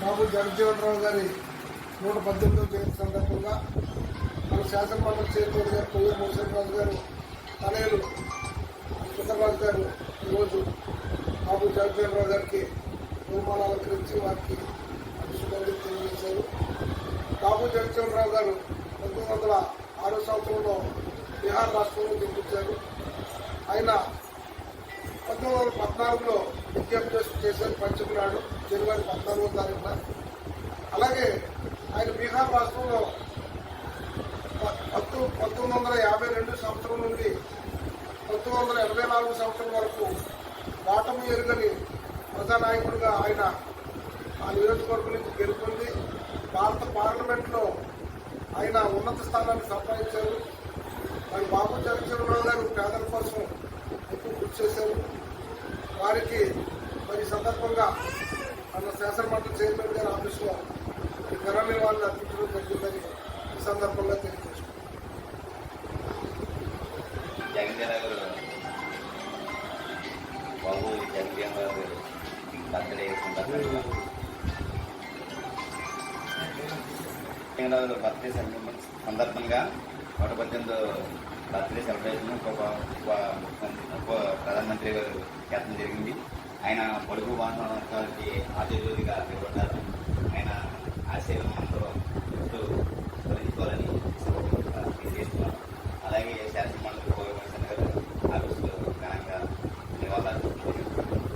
బాబు జగజ్జీవన్ రావు గారి 118వ జయంతి సందర్భంగా మన శాసనమండలి చైర్మన్ గారు కొయ్యూరు మోహన్ గారు తనయులు సుందరరాజు గారు ఈరోజు బాబు జగజ్జీవన్ రావు గారికి పూలమాల అలంకరించి వారికి అభిషేకాలు తెలియజేశారు. బాబు జగజ్జీవన్ రావు గారు 1906 సంవత్సరంలో బీహార్ రాష్ట్రంలో జన్మించారు. ఆయన 1914లో విద్యాభ్యాసం చేశారు. పంచమి నాడు జనవరి 14వ తారీఖున. అలాగే ఆయన బీహార్ రాష్ట్రంలో 1952 సంవత్సరం నుండి 1984 సంవత్సరం వరకు వాటమి ఎరుగని ప్రజానాయకుడిగా ఆయన ఆ నియోజకవర్గం నుంచి గెలుపొంది భారత పార్లమెంట్లో ఆయన ఉన్నత స్థానాన్ని సంపాదించారు. మరి బాబు జగజ్జీవన్ రావు గారు పేదల కోసం ఎక్కువ కృషి చేశారు. వారికి మరి సందర్భంగా మన శాసనమండలి చైర్మన్ గారి ఆఫీసులో ఘన నివాళులు అర్పించడం జరిగిందని ఈ సందర్భంగా తెలియజేస్తున్నారు. బాబు జగజ్జీవన్ రావు గారు బర్త్డే బర్త్డే సందర్భంగా 118వ బర్త్డే సెలబ్రేషన్ ఉప ప్రధానమంత్రి గారు చేర్చడం జరిగింది. ఆయన పొడుగు వాహనానికి ఆదిజ్యోతిగా నిలబడ్డారు.